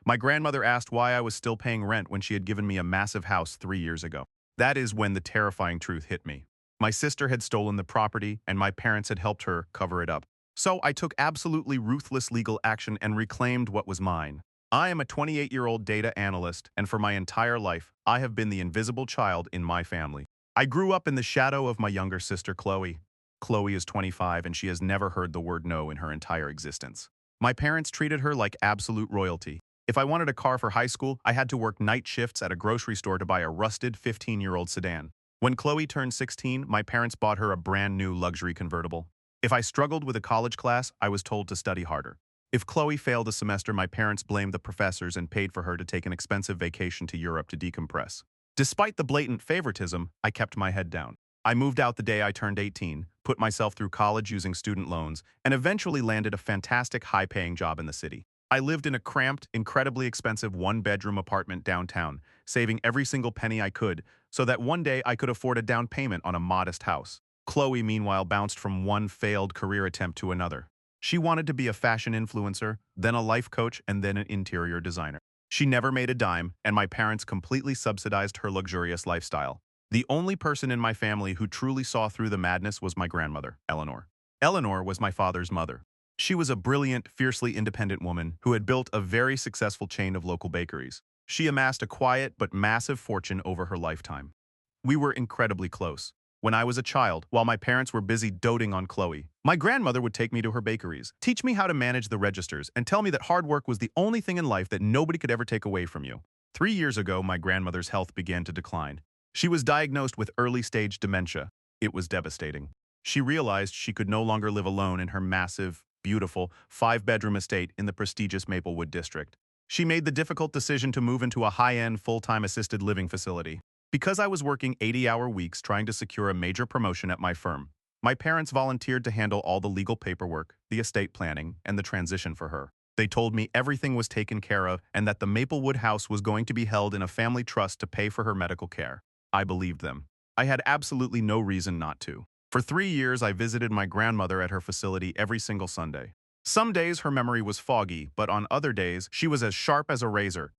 My grandmother asked why I was still paying rent when she had given me a massive house 3 years ago. That is when the terrifying truth hit me. My sister had stolen the property, and my parents had helped her cover it up. So I took absolutely ruthless legal action and reclaimed what was mine. I am a 28-year-old data analyst, and for my entire life, I have been the invisible child in my family. I grew up in the shadow of my younger sister, Chloe. Chloe is 25, and she has never heard the word no in her entire existence. My parents treated her like absolute royalty. If I wanted a car for high school, I had to work night shifts at a grocery store to buy a rusted 15-year-old sedan. When Chloe turned 16, my parents bought her a brand new luxury convertible. If I struggled with a college class, I was told to study harder. If Chloe failed a semester, my parents blamed the professors and paid for her to take an expensive vacation to Europe to decompress. Despite the blatant favoritism, I kept my head down. I moved out the day I turned 18, put myself through college using student loans, and eventually landed a fantastic high-paying job in the city. I lived in a cramped, incredibly expensive one-bedroom apartment downtown, saving every single penny I could, so that one day I could afford a down payment on a modest house. Chloe, meanwhile, bounced from one failed career attempt to another. She wanted to be a fashion influencer, then a life coach, and then an interior designer. She never made a dime, and my parents completely subsidized her luxurious lifestyle. The only person in my family who truly saw through the madness was my grandmother, Eleanor. Eleanor was my father's mother. She was a brilliant, fiercely independent woman who had built a very successful chain of local bakeries. She amassed a quiet but massive fortune over her lifetime. We were incredibly close. When I was a child, while my parents were busy doting on Chloe, my grandmother would take me to her bakeries, teach me how to manage the registers, and tell me that hard work was the only thing in life that nobody could ever take away from you. 3 years ago, my grandmother's health began to decline. She was diagnosed with early-stage dementia. It was devastating. She realized she could no longer live alone in her massive, beautiful, five-bedroom estate in the prestigious Maplewood district. She made the difficult decision to move into a high-end, full-time assisted living facility. Because I was working 80-hour weeks trying to secure a major promotion at my firm, my parents volunteered to handle all the legal paperwork, the estate planning, and the transition for her. They told me everything was taken care of and that the Maplewood house was going to be held in a family trust to pay for her medical care. I believed them. I had absolutely no reason not to. For 3 years, I visited my grandmother at her facility every single Sunday. Some days her memory was foggy, but on other days, she was as sharp as a razor.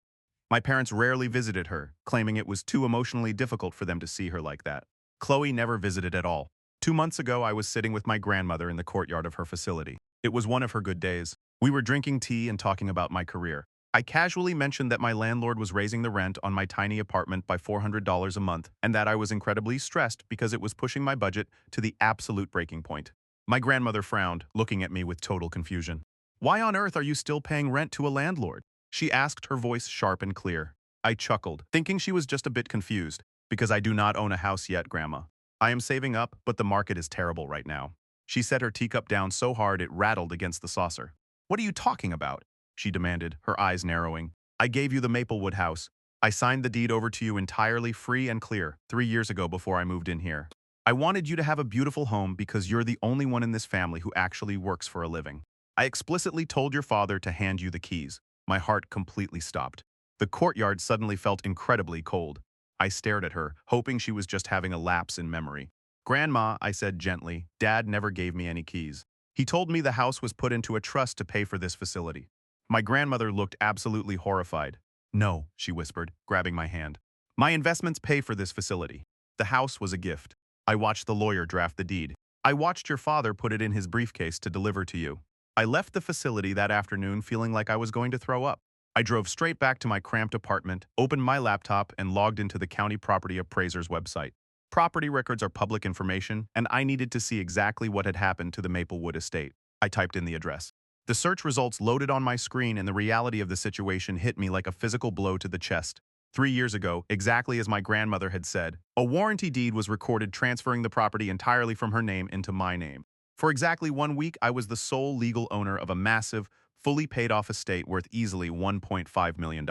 My parents rarely visited her, claiming it was too emotionally difficult for them to see her like that. Chloe never visited at all. 2 months ago, I was sitting with my grandmother in the courtyard of her facility. It was one of her good days. We were drinking tea and talking about my career. I casually mentioned that my landlord was raising the rent on my tiny apartment by $400 a month and that I was incredibly stressed because it was pushing my budget to the absolute breaking point. My grandmother frowned, looking at me with total confusion. "Why on earth are you still paying rent to a landlord?" she asked, her voice sharp and clear. I chuckled, thinking she was just a bit confused. "Because I do not own a house yet, Grandma. I am saving up, but the market is terrible right now." She set her teacup down so hard it rattled against the saucer. "What are you talking about?" she demanded, her eyes narrowing. "I gave you the Maplewood house. I signed the deed over to you entirely free and clear 3 years ago before I moved in here. I wanted you to have a beautiful home because you're the only one in this family who actually works for a living. I explicitly told your father to hand you the keys." My heart completely stopped. The courtyard suddenly felt incredibly cold. I stared at her, hoping she was just having a lapse in memory. "Grandma," I said gently, "Dad never gave me any keys. He told me the house was put into a trust to pay for this facility." My grandmother looked absolutely horrified. "No," she whispered, grabbing my hand. "My investments pay for this facility. The house was a gift. I watched the lawyer draft the deed. I watched your father put it in his briefcase to deliver to you. I left the facility that afternoon feeling like I was going to throw up. I drove straight back to my cramped apartment, opened my laptop, and logged into the county property appraiser's website. Property records are public information, and I needed to see exactly what had happened to the Maplewood estate. I typed in the address. The search results loaded on my screen, and the reality of the situation hit me like a physical blow to the chest. 3 years ago, exactly as my grandmother had said, a warranty deed was recorded transferring the property entirely from her name into my name. For exactly 1 week, I was the sole legal owner of a massive, fully paid-off estate worth easily $1.5 million.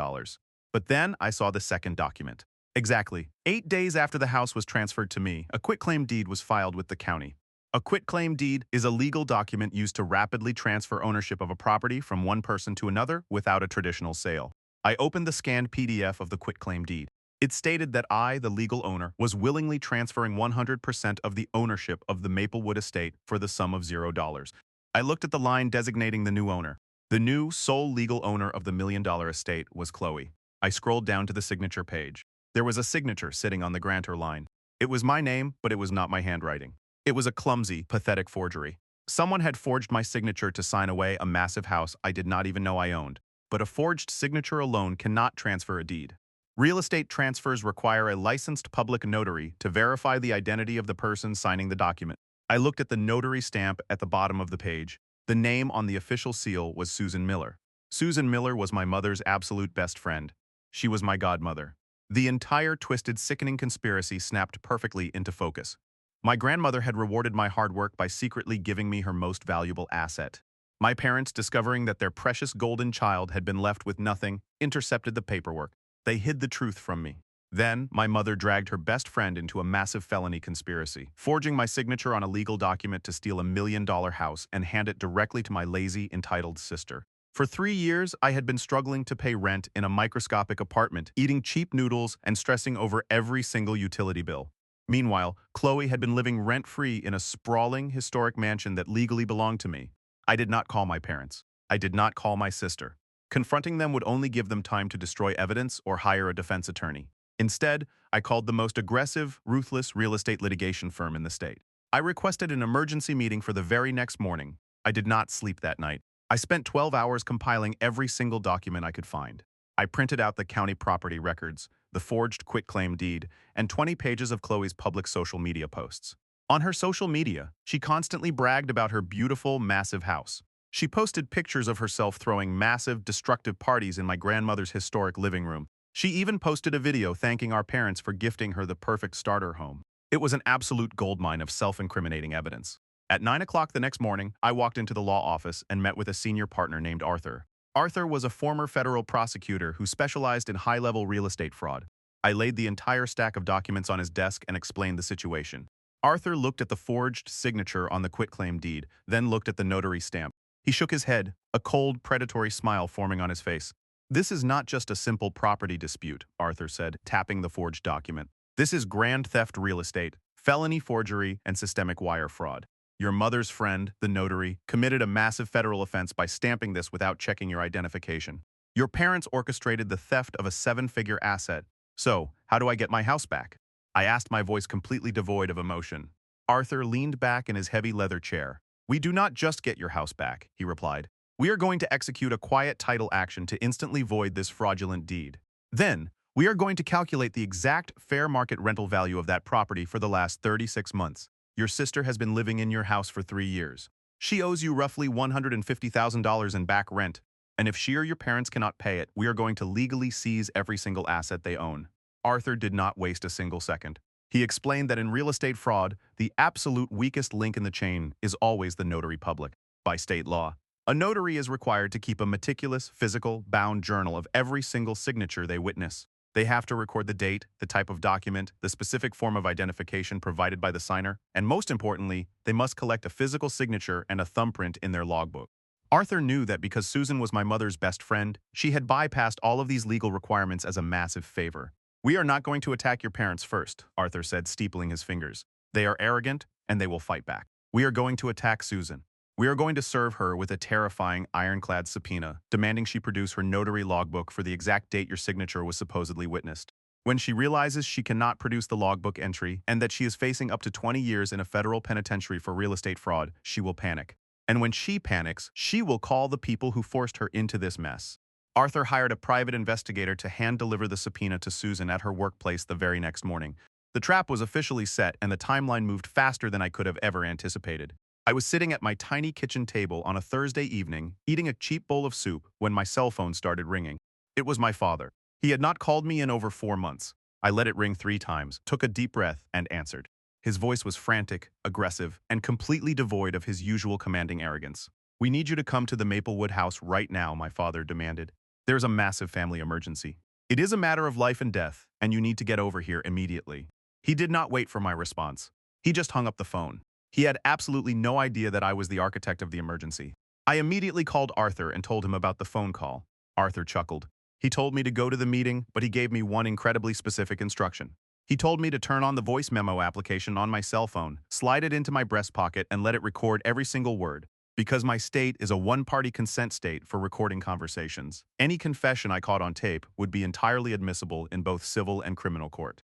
But then I saw the second document. Exactly 8 days after the house was transferred to me, a quitclaim deed was filed with the county. A quitclaim deed is a legal document used to rapidly transfer ownership of a property from one person to another without a traditional sale. I opened the scanned PDF of the quitclaim deed. It stated that I, the legal owner, was willingly transferring 100% of the ownership of the Maplewood estate for the sum of $0. I looked at the line designating the new owner. The new sole legal owner of the million-dollar estate was Chloe. I scrolled down to the signature page. There was a signature sitting on the grantor line. It was my name, but it was not my handwriting. It was a clumsy, pathetic forgery. Someone had forged my signature to sign away a massive house I did not even know I owned. But a forged signature alone cannot transfer a deed. Real estate transfers require a licensed public notary to verify the identity of the person signing the document. I looked at the notary stamp at the bottom of the page. The name on the official seal was Susan Miller. Susan Miller was my mother's absolute best friend. She was my godmother. The entire twisted, sickening conspiracy snapped perfectly into focus. My grandmother had rewarded my hard work by secretly giving me her most valuable asset. My parents, discovering that their precious golden child had been left with nothing, intercepted the paperwork. They hid the truth from me. Then, my mother dragged her best friend into a massive felony conspiracy, forging my signature on a legal document to steal $1 million house and hand it directly to my lazy, entitled sister. For 3 years, I had been struggling to pay rent in a microscopic apartment, eating cheap noodles and stressing over every single utility bill. Meanwhile, Chloe had been living rent-free in a sprawling, historic mansion that legally belonged to me. I did not call my parents. I did not call my sister. Confronting them would only give them time to destroy evidence or hire a defense attorney. Instead, I called the most aggressive, ruthless real estate litigation firm in the state. I requested an emergency meeting for the very next morning. I did not sleep that night. I spent 12 hours compiling every single document I could find. I printed out the county property records, the forged quitclaim deed, and 20 pages of Chloe's public social media posts. On her social media, she constantly bragged about her beautiful, massive house. She posted pictures of herself throwing massive, destructive parties in my grandmother's historic living room. She even posted a video thanking our parents for gifting her the perfect starter home. It was an absolute goldmine of self-incriminating evidence. At 9 o'clock the next morning, I walked into the law office and met with a senior partner named Arthur. Arthur was a former federal prosecutor who specialized in high-level real estate fraud. I laid the entire stack of documents on his desk and explained the situation. Arthur looked at the forged signature on the quitclaim deed, then looked at the notary stamp. He shook his head, a cold, predatory smile forming on his face. "This is not just a simple property dispute," Arthur said, tapping the forged document. "This is grand theft real estate, felony forgery, and systemic wire fraud. Your mother's friend, the notary, committed a massive federal offense by stamping this without checking your identification. Your parents orchestrated the theft of a seven-figure asset. So, how do I get my house back?" I asked, my voice completely devoid of emotion. Arthur leaned back in his heavy leather chair. "We do not just get your house back," he replied. "We are going to execute a quiet title action to instantly void this fraudulent deed. Then, we are going to calculate the exact fair market rental value of that property for the last 36 months. Your sister has been living in your house for 3 years. She owes you roughly $150,000 in back rent, and if she or your parents cannot pay it, we are going to legally seize every single asset they own." Arthur did not waste a single second. He explained that in real estate fraud, the absolute weakest link in the chain is always the notary public. By state law, a notary is required to keep a meticulous, physical, bound journal of every single signature they witness. They have to record the date, the type of document, the specific form of identification provided by the signer, and most importantly, they must collect a physical signature and a thumbprint in their logbook. Arthur knew that because Susan was my mother's best friend, she had bypassed all of these legal requirements as a massive favor. "We are not going to attack your parents first," Arthur said, steepling his fingers. "They are arrogant, and they will fight back. We are going to attack Susan. We are going to serve her with a terrifying, ironclad subpoena, demanding she produce her notary logbook for the exact date your signature was supposedly witnessed. When she realizes she cannot produce the logbook entry and that she is facing up to 20 years in a federal penitentiary for real estate fraud, she will panic. And when she panics, she will call the people who forced her into this mess." Arthur hired a private investigator to hand-deliver the subpoena to Susan at her workplace the very next morning. The trap was officially set, and the timeline moved faster than I could have ever anticipated. I was sitting at my tiny kitchen table on a Thursday evening, eating a cheap bowl of soup, when my cell phone started ringing. It was my father. He had not called me in over 4 months. I let it ring 3 times, took a deep breath, and answered. His voice was frantic, aggressive, and completely devoid of his usual commanding arrogance. "We need you to come to the Maplewood house right now," my father demanded. "There's a massive family emergency. It is a matter of life and death, and you need to get over here immediately." He did not wait for my response. He just hung up the phone. He had absolutely no idea that I was the architect of the emergency. I immediately called Arthur and told him about the phone call. Arthur chuckled. He told me to go to the meeting, but he gave me one incredibly specific instruction. He told me to turn on the voice memo application on my cell phone, slide it into my breast pocket, and let it record every single word. Because my state is a one-party consent state for recording conversations. Any confession I caught on tape would be entirely admissible in both civil and criminal court.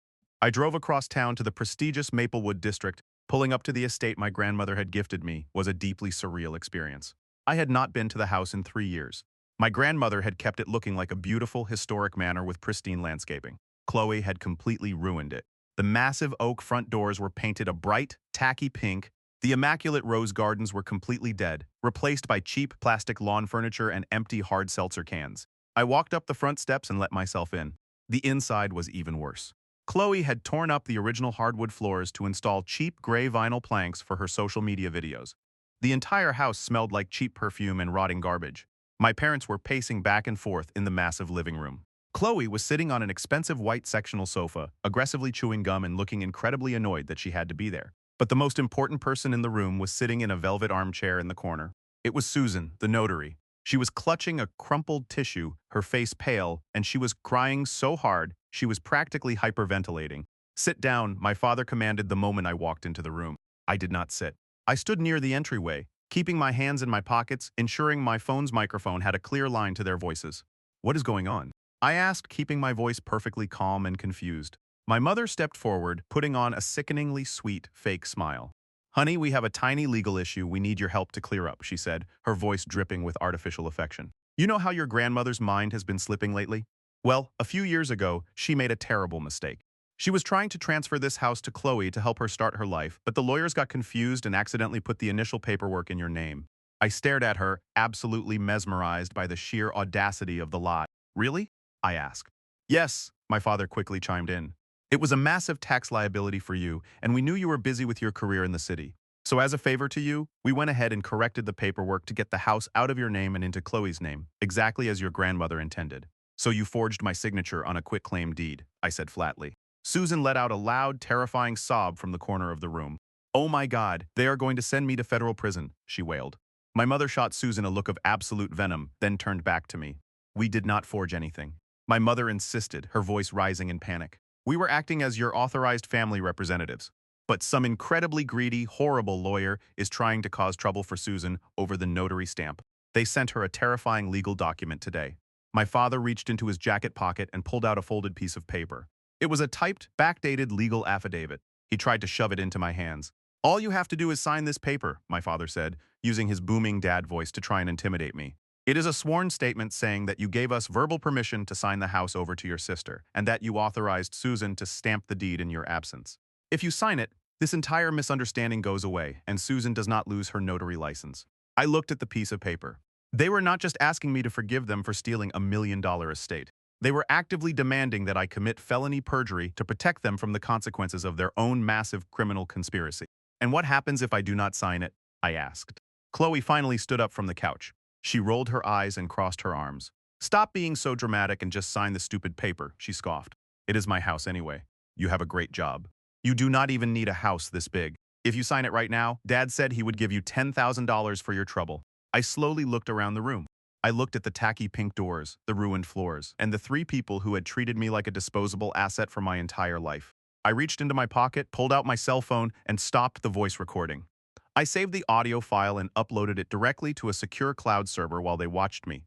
I drove across town to the prestigious Maplewood district. Pulling up to the estate my grandmother had gifted me was a deeply surreal experience. I had not been to the house in 3 years. My grandmother had kept it looking like a beautiful, historic manor with pristine landscaping. Chloe had completely ruined it. The massive oak front doors were painted a bright, tacky pink. The immaculate rose gardens were completely dead, replaced by cheap plastic lawn furniture and empty hard seltzer cans. I walked up the front steps and let myself in. The inside was even worse. Chloe had torn up the original hardwood floors to install cheap gray vinyl planks for her social media videos. The entire house smelled like cheap perfume and rotting garbage. My parents were pacing back and forth in the massive living room. Chloe was sitting on an expensive white sectional sofa, aggressively chewing gum and looking incredibly annoyed that she had to be there. But the most important person in the room was sitting in a velvet armchair in the corner. It was Susan, the notary. She was clutching a crumpled tissue, her face pale, and she was crying so hard she was practically hyperventilating. "Sit down," my father commanded the moment I walked into the room. I did not sit. I stood near the entryway, keeping my hands in my pockets, ensuring my phone's microphone had a clear line to their voices. "What is going on?" I asked, keeping my voice perfectly calm and confused. My mother stepped forward, putting on a sickeningly sweet, fake smile. "Honey, we have a tiny legal issue we need your help to clear up," she said, her voice dripping with artificial affection. "You know how your grandmother's mind has been slipping lately? Well, a few years ago, she made a terrible mistake. She was trying to transfer this house to Chloe to help her start her life, but the lawyers got confused and accidentally put the initial paperwork in your name." I stared at her, absolutely mesmerized by the sheer audacity of the lie. "Really?" I asked. "Yes," my father quickly chimed in. "It was a massive tax liability for you, and we knew you were busy with your career in the city. So as a favor to you, we went ahead and corrected the paperwork to get the house out of your name and into Chloe's name, exactly as your grandmother intended. So you forged my signature on a quitclaim deed," I said flatly. Susan let out a loud, terrifying sob from the corner of the room. "Oh my God, they are going to send me to federal prison," she wailed. My mother shot Susan a look of absolute venom, then turned back to me. "We did not forge anything." My mother insisted, her voice rising in panic. "We were acting as your authorized family representatives. But some incredibly greedy, horrible lawyer is trying to cause trouble for Susan over the notary stamp. They sent her a terrifying legal document today." My father reached into his jacket pocket and pulled out a folded piece of paper. It was a typed, backdated legal affidavit. He tried to shove it into my hands. "All you have to do is sign this paper," my father said, using his booming dad voice to try and intimidate me. "It is a sworn statement saying that you gave us verbal permission to sign the house over to your sister, and that you authorized Susan to stamp the deed in your absence. If you sign it, this entire misunderstanding goes away, and Susan does not lose her notary license." I looked at the piece of paper. They were not just asking me to forgive them for stealing $1 million estate. They were actively demanding that I commit felony perjury to protect them from the consequences of their own massive criminal conspiracy. "And what happens if I do not sign it?" I asked. Chloe finally stood up from the couch. She rolled her eyes and crossed her arms. "Stop being so dramatic and just sign the stupid paper," she scoffed. "It is my house anyway. You have a great job. You do not even need a house this big. If you sign it right now, Dad said he would give you $10,000 for your trouble." I slowly looked around the room. I looked at the tacky pink doors, the ruined floors, and the three people who had treated me like a disposable asset for my entire life. I reached into my pocket, pulled out my cell phone, and stopped the voice recording. I saved the audio file and uploaded it directly to a secure cloud server while they watched me.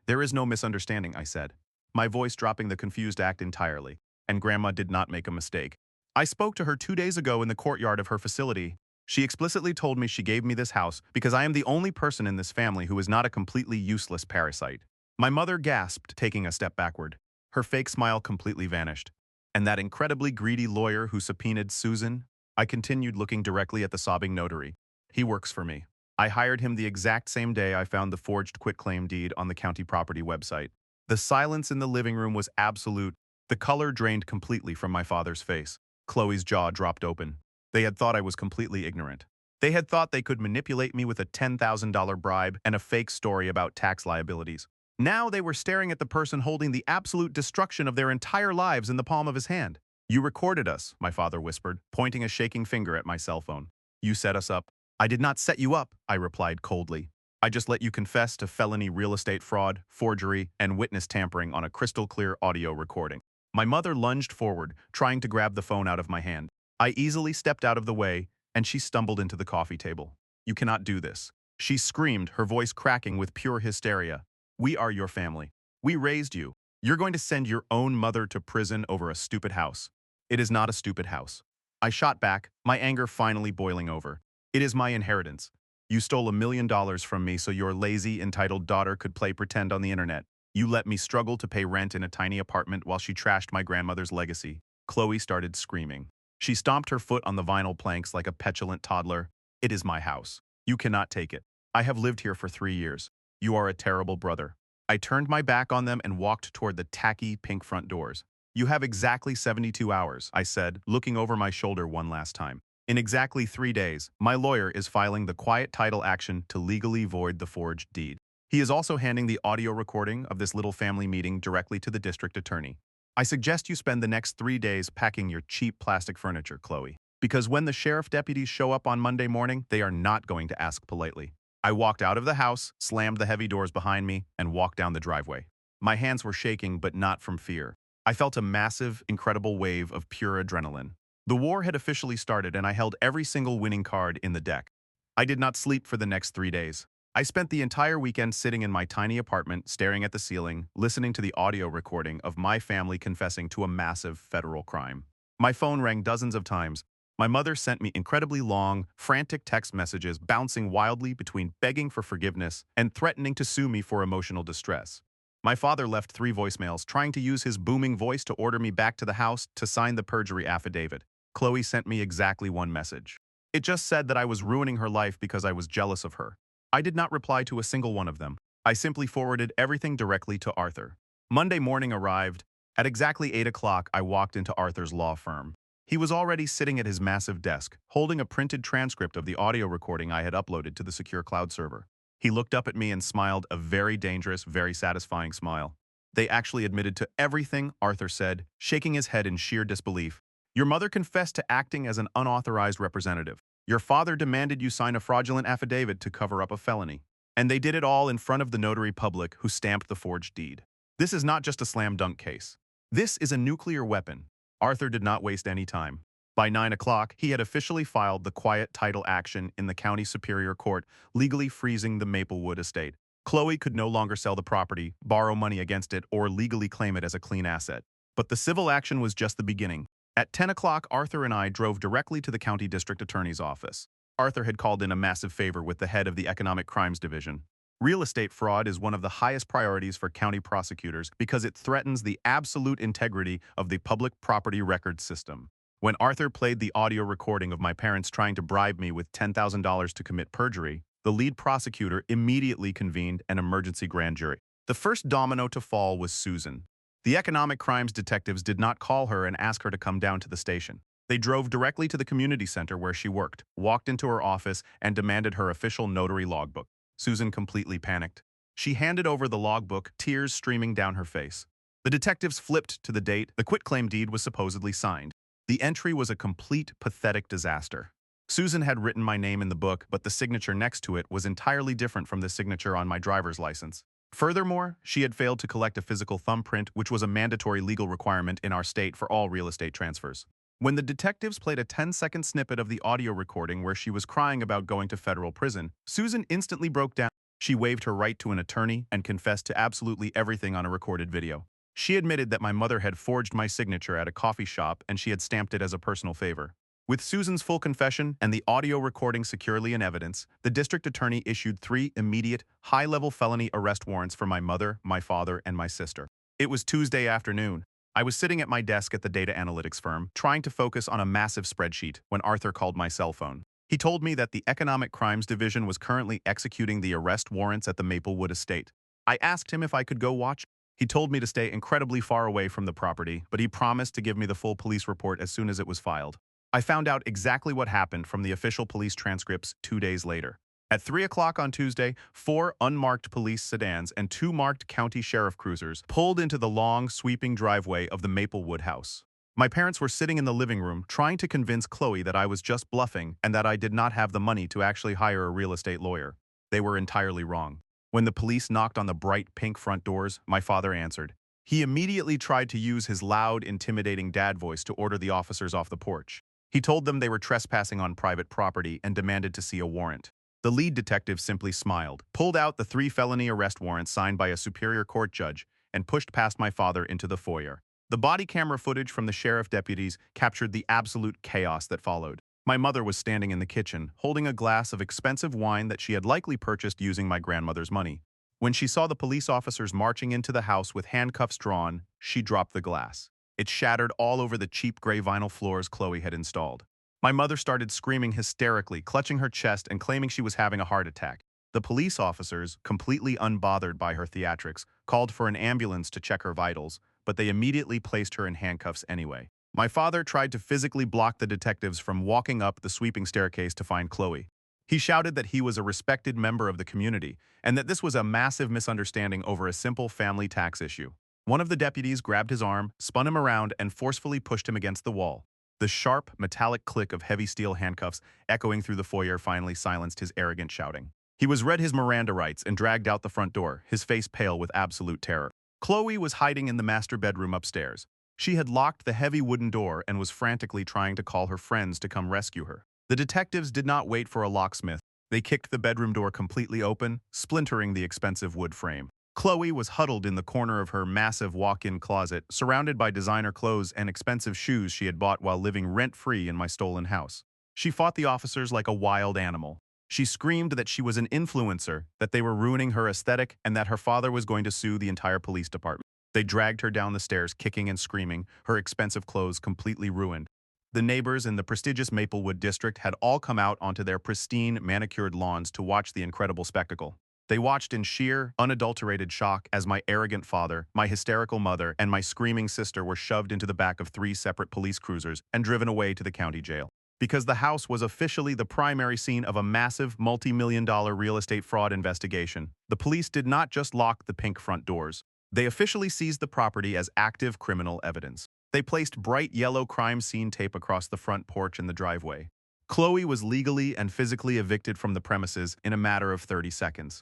"There is no misunderstanding," I said, my voice dropping the confused act entirely, "and Grandma did not make a mistake. I spoke to her 2 days ago in the courtyard of her facility. She explicitly told me she gave me this house because I am the only person in this family who is not a completely useless parasite." My mother gasped, taking a step backward. Her fake smile completely vanished. "And that incredibly greedy lawyer who subpoenaed Susan?" I continued, looking directly at the sobbing notary. "He works for me. I hired him the exact same day I found the forged quitclaim deed on the county property website." The silence in the living room was absolute. The color drained completely from my father's face. Chloe's jaw dropped open. They had thought I was completely ignorant. They had thought they could manipulate me with a $10,000 bribe and a fake story about tax liabilities. Now they were staring at the person holding the absolute destruction of their entire lives in the palm of his hand. "You recorded us," my father whispered, pointing a shaking finger at my cell phone. "You set us up." "I did not set you up," I replied coldly. "I just let you confess to felony real estate fraud, forgery, and witness tampering on a crystal-clear audio recording." My mother lunged forward, trying to grab the phone out of my hand. I easily stepped out of the way, and she stumbled into the coffee table. "You cannot do this." She screamed, her voice cracking with pure hysteria. "We are your family. We raised you. You're going to send your own mother to prison over a stupid house." "It is not a stupid house." I shot back, my anger finally boiling over. "It is my inheritance. You stole $1 million from me so your lazy, entitled daughter could play pretend on the internet. You let me struggle to pay rent in a tiny apartment while she trashed my grandmother's legacy." Chloe started screaming. She stomped her foot on the vinyl planks like a petulant toddler. "It is my house. You cannot take it. I have lived here for 3 years. You are a terrible brother." I turned my back on them and walked toward the tacky pink front doors. "You have exactly 72 hours, I said, looking over my shoulder one last time. "In exactly 3 days, my lawyer is filing the quiet title action to legally void the forged deed. He is also handing the audio recording of this little family meeting directly to the district attorney. I suggest you spend the next 3 days packing your cheap plastic furniture, Chloe. Because when the sheriff deputies show up on Monday morning, they are not going to ask politely." I walked out of the house, slammed the heavy doors behind me, and walked down the driveway. My hands were shaking, but not from fear. I felt a massive, incredible wave of pure adrenaline. The war had officially started, and I held every single winning card in the deck. I did not sleep for the next 3 days. I spent the entire weekend sitting in my tiny apartment, staring at the ceiling, listening to the audio recording of my family confessing to a massive federal crime. My phone rang dozens of times. My mother sent me incredibly long, frantic text messages bouncing wildly between begging for forgiveness and threatening to sue me for emotional distress. My father left 3 voicemails trying to use his booming voice to order me back to the house to sign the perjury affidavit. Chloe sent me exactly one message. It just said that I was ruining her life because I was jealous of her. I did not reply to a single one of them. I simply forwarded everything directly to Arthur. Monday morning arrived. At exactly 8 o'clock, I walked into Arthur's law firm. He was already sitting at his massive desk, holding a printed transcript of the audio recording I had uploaded to the secure cloud server. He looked up at me and smiled a very dangerous, very satisfying smile. "They actually admitted to everything," Arthur said, shaking his head in sheer disbelief. "Your mother confessed to acting as an unauthorized representative. Your father demanded you sign a fraudulent affidavit to cover up a felony. And they did it all in front of the notary public who stamped the forged deed. This is not just a slam dunk case. This is a nuclear weapon." Arthur did not waste any time. By 9 o'clock, he had officially filed the quiet title action in the county superior court, legally freezing the Maplewood estate. Chloe could no longer sell the property, borrow money against it, or legally claim it as a clean asset. But the civil action was just the beginning. At 10 o'clock, Arthur and I drove directly to the county district attorney's office. Arthur had called in a massive favor with the head of the Economic Crimes Division. Real estate fraud is one of the highest priorities for county prosecutors because it threatens the absolute integrity of the public property record system. When Arthur played the audio recording of my parents trying to bribe me with $10,000 to commit perjury, the lead prosecutor immediately convened an emergency grand jury. The first domino to fall was Susan. The economic crimes detectives did not call her and ask her to come down to the station. They drove directly to the community center where she worked, walked into her office, and demanded her official notary logbook. Susan completely panicked. She handed over the logbook, tears streaming down her face. The detectives flipped to the date the quitclaim deed was supposedly signed. The entry was a complete, pathetic disaster. Susan had written my name in the book, but the signature next to it was entirely different from the signature on my driver's license. Furthermore, she had failed to collect a physical thumbprint, which was a mandatory legal requirement in our state for all real estate transfers. When the detectives played a 10-second snippet of the audio recording where she was crying about going to federal prison, Susan instantly broke down. She waived her right to an attorney and confessed to absolutely everything on a recorded video. She admitted that my mother had forged my signature at a coffee shop and she had stamped it as a personal favor. With Susan's full confession and the audio recording securely in evidence, the district attorney issued 3 immediate, high-level felony arrest warrants for my mother, my father, and my sister. It was Tuesday afternoon. I was sitting at my desk at the data analytics firm, trying to focus on a massive spreadsheet, when Arthur called my cell phone. He told me that the Economic Crimes Division was currently executing the arrest warrants at the Maplewood estate. I asked him if I could go watch. He told me to stay incredibly far away from the property, but he promised to give me the full police report as soon as it was filed. I found out exactly what happened from the official police transcripts 2 days later. At 3 o'clock on Tuesday, 4 unmarked police sedans and 2 marked county sheriff cruisers pulled into the long, sweeping driveway of the Maplewood house. My parents were sitting in the living room trying to convince Chloe that I was just bluffing and that I did not have the money to actually hire a real estate lawyer. They were entirely wrong. When the police knocked on the bright pink front doors, my father answered. He immediately tried to use his loud, intimidating dad voice to order the officers off the porch. He told them they were trespassing on private property and demanded to see a warrant. The lead detective simply smiled, pulled out the 3 felony arrest warrants signed by a superior court judge, and pushed past my father into the foyer. The body camera footage from the sheriff deputies captured the absolute chaos that followed. My mother was standing in the kitchen, holding a glass of expensive wine that she had likely purchased using my grandmother's money. When she saw the police officers marching into the house with handcuffs drawn, she dropped the glass. It shattered all over the cheap gray vinyl floors Chloe had installed. My mother started screaming hysterically, clutching her chest and claiming she was having a heart attack. The police officers, completely unbothered by her theatrics, called for an ambulance to check her vitals, but they immediately placed her in handcuffs anyway. My father tried to physically block the detectives from walking up the sweeping staircase to find Chloe. He shouted that he was a respected member of the community and that this was a massive misunderstanding over a simple family tax issue. One of the deputies grabbed his arm, spun him around, and forcefully pushed him against the wall. The sharp, metallic click of heavy steel handcuffs echoing through the foyer finally silenced his arrogant shouting. He was read his Miranda rights and dragged out the front door, his face pale with absolute terror. Chloe was hiding in the master bedroom upstairs. She had locked the heavy wooden door and was frantically trying to call her friends to come rescue her. The detectives did not wait for a locksmith. They kicked the bedroom door completely open, splintering the expensive wood frame. Chloe was huddled in the corner of her massive walk-in closet, surrounded by designer clothes and expensive shoes she had bought while living rent-free in my stolen house. She fought the officers like a wild animal. She screamed that she was an influencer, that they were ruining her aesthetic, and that her father was going to sue the entire police department. They dragged her down the stairs, kicking and screaming, her expensive clothes completely ruined. The neighbors in the prestigious Maplewood district had all come out onto their pristine, manicured lawns to watch the incredible spectacle. They watched in sheer, unadulterated shock as my arrogant father, my hysterical mother, and my screaming sister were shoved into the back of 3 separate police cruisers and driven away to the county jail. Because the house was officially the primary scene of a massive, multi-million-dollar real estate fraud investigation, the police did not just lock the pink front doors. They officially seized the property as active criminal evidence. They placed bright yellow crime scene tape across the front porch and the driveway. Chloe was legally and physically evicted from the premises in a matter of 30 seconds.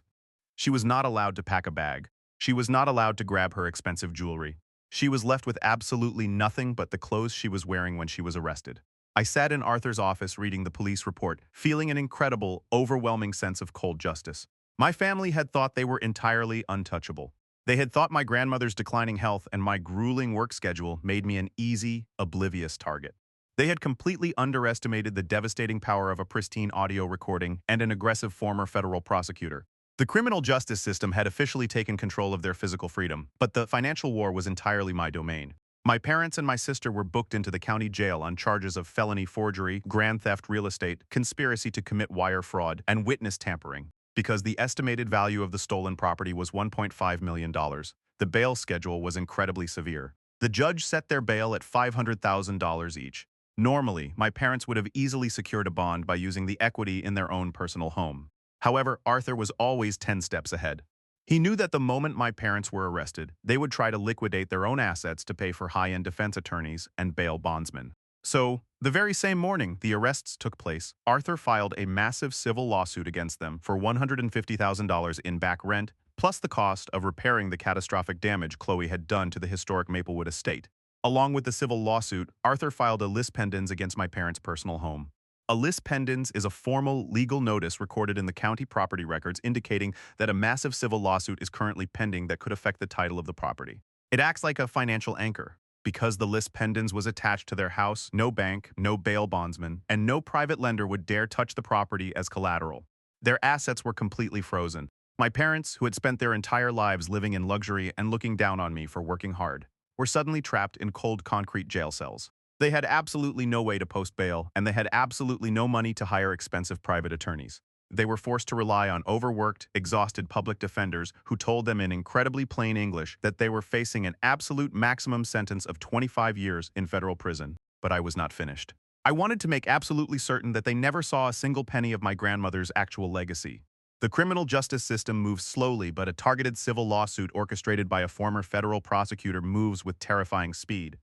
She was not allowed to pack a bag. She was not allowed to grab her expensive jewelry. She was left with absolutely nothing but the clothes she was wearing when she was arrested. I sat in Arthur's office reading the police report, feeling an incredible, overwhelming sense of cold justice. My family had thought they were entirely untouchable. They had thought my grandmother's declining health and my grueling work schedule made me an easy, oblivious target. They had completely underestimated the devastating power of a pristine audio recording and an aggressive former federal prosecutor. The criminal justice system had officially taken control of their physical freedom, but the financial war was entirely my domain. My parents and my sister were booked into the county jail on charges of felony forgery, grand theft real estate, conspiracy to commit wire fraud, and witness tampering. Because the estimated value of the stolen property was $1.5 million, the bail schedule was incredibly severe. The judge set their bail at $500,000 each. Normally, my parents would have easily secured a bond by using the equity in their own personal home. However, Arthur was always 10 steps ahead. He knew that the moment my parents were arrested, they would try to liquidate their own assets to pay for high-end defense attorneys and bail bondsmen. So, the very same morning the arrests took place, Arthur filed a massive civil lawsuit against them for $150,000 in back rent, plus the cost of repairing the catastrophic damage Chloe had done to the historic Maplewood estate. Along with the civil lawsuit, Arthur filed a lis pendens against my parents' personal home. A lis pendens is a formal legal notice recorded in the county property records indicating that a massive civil lawsuit is currently pending that could affect the title of the property. It acts like a financial anchor. Because the lis pendens was attached to their house, no bank, no bail bondsman, and no private lender would dare touch the property as collateral. Their assets were completely frozen. My parents, who had spent their entire lives living in luxury and looking down on me for working hard, were suddenly trapped in cold concrete jail cells. They had absolutely no way to post bail, and they had absolutely no money to hire expensive private attorneys. They were forced to rely on overworked, exhausted public defenders who told them in incredibly plain English that they were facing an absolute maximum sentence of 25 years in federal prison. But I was not finished. I wanted to make absolutely certain that they never saw a single penny of my grandmother's actual legacy. The criminal justice system moves slowly, but a targeted civil lawsuit orchestrated by a former federal prosecutor moves with terrifying speed.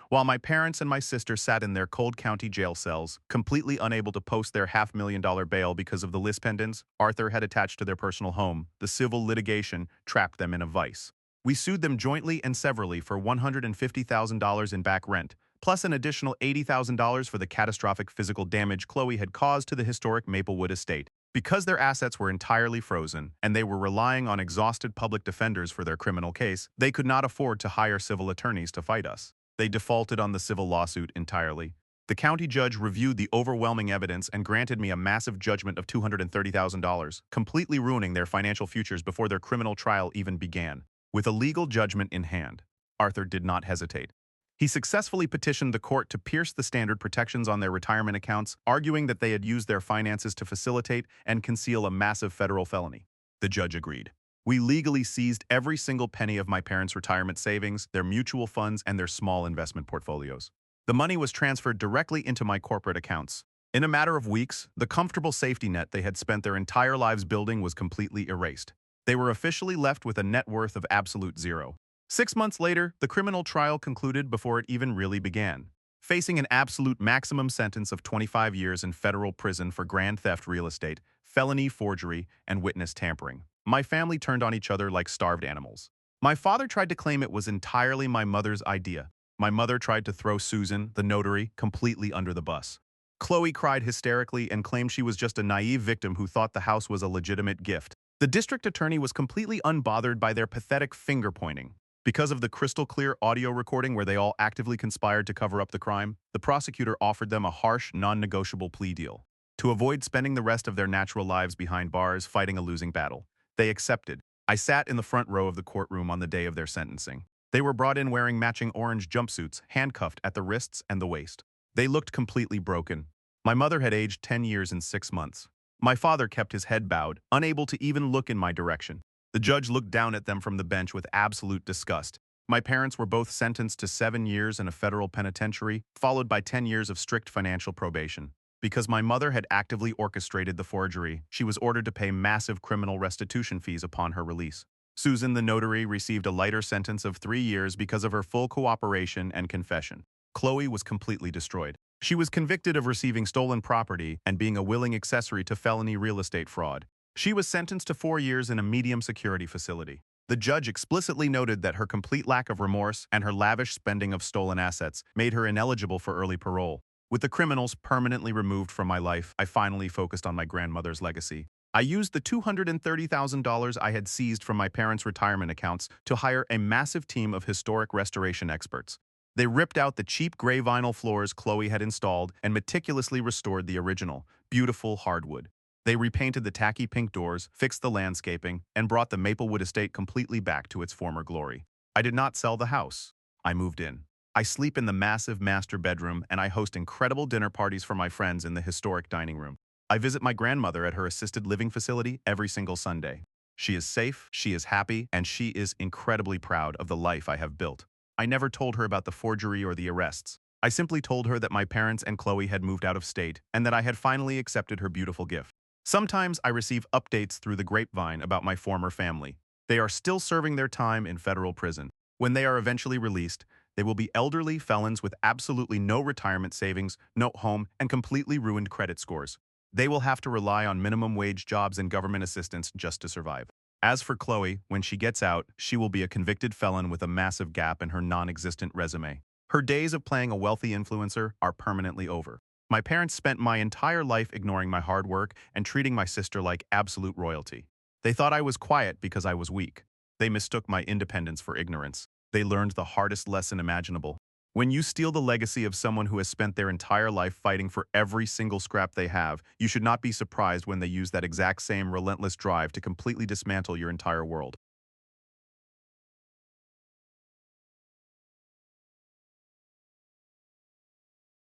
While my parents and my sister sat in their cold county jail cells, completely unable to post their $500,000 bail because of the lis pendens Arthur had attached to their personal home, the civil litigation trapped them in a vice. We sued them jointly and severally for $150,000 in back rent, plus an additional $80,000 for the catastrophic physical damage Chloe had caused to the historic Maplewood estate. Because their assets were entirely frozen and they were relying on exhausted public defenders for their criminal case, they could not afford to hire civil attorneys to fight us. They defaulted on the civil lawsuit entirely. The county judge reviewed the overwhelming evidence and granted me a massive judgment of $230,000, completely ruining their financial futures before their criminal trial even began. With a legal judgment in hand, Arthur did not hesitate. He successfully petitioned the court to pierce the standard protections on their retirement accounts, arguing that they had used their finances to facilitate and conceal a massive federal felony. The judge agreed. We legally seized every single penny of my parents' retirement savings, their mutual funds, and their small investment portfolios. The money was transferred directly into my corporate accounts. In a matter of weeks, the comfortable safety net they had spent their entire lives building was completely erased. They were officially left with a net worth of absolute zero. 6 months later, the criminal trial concluded before it even really began. Facing an absolute maximum sentence of 25 years in federal prison for grand theft real estate, felony forgery, and witness tampering, my family turned on each other like starved animals. My father tried to claim it was entirely my mother's idea. My mother tried to throw Susan, the notary, completely under the bus. Chloe cried hysterically and claimed she was just a naive victim who thought the house was a legitimate gift. The district attorney was completely unbothered by their pathetic finger-pointing. Because of the crystal-clear audio recording where they all actively conspired to cover up the crime, the prosecutor offered them a harsh, non-negotiable plea deal. To avoid spending the rest of their natural lives behind bars fighting a losing battle, they accepted. I sat in the front row of the courtroom on the day of their sentencing. They were brought in wearing matching orange jumpsuits, handcuffed at the wrists and the waist. They looked completely broken. My mother had aged 10 years and 6 months. My father kept his head bowed, unable to even look in my direction. The judge looked down at them from the bench with absolute disgust. My parents were both sentenced to 7 years in a federal penitentiary, followed by 10 years of strict financial probation. Because my mother had actively orchestrated the forgery, she was ordered to pay massive criminal restitution fees upon her release. Susan, the notary, received a lighter sentence of 3 years because of her full cooperation and confession. Chloe was completely destroyed. She was convicted of receiving stolen property and being a willing accessory to felony real estate fraud. She was sentenced to 4 years in a medium security facility. The judge explicitly noted that her complete lack of remorse and her lavish spending of stolen assets made her ineligible for early parole. With the criminals permanently removed from my life, I finally focused on my grandmother's legacy. I used the $230,000 I had seized from my parents' retirement accounts to hire a massive team of historic restoration experts. They ripped out the cheap gray vinyl floors Chloe had installed and meticulously restored the original, beautiful hardwood. They repainted the tacky pink doors, fixed the landscaping, and brought the Maplewood estate completely back to its former glory. I did not sell the house. I moved in. I sleep in the massive master bedroom, and I host incredible dinner parties for my friends in the historic dining room. I visit my grandmother at her assisted living facility every single Sunday. She is safe, she is happy, and she is incredibly proud of the life I have built. I never told her about the forgery or the arrests. I simply told her that my parents and Chloe had moved out of state and that I had finally accepted her beautiful gift. Sometimes I receive updates through the grapevine about my former family. They are still serving their time in federal prison. When they are eventually released, they will be elderly felons with absolutely no retirement savings, no home, and completely ruined credit scores. They will have to rely on minimum wage jobs and government assistance just to survive. As for Chloe, when she gets out, she will be a convicted felon with a massive gap in her non-existent resume. Her days of playing a wealthy influencer are permanently over. My parents spent my entire life ignoring my hard work and treating my sister like absolute royalty. They thought I was quiet because I was weak. They mistook my independence for ignorance. They learned the hardest lesson imaginable. When you steal the legacy of someone who has spent their entire life fighting for every single scrap they have, you should not be surprised when they use that exact same relentless drive to completely dismantle your entire world.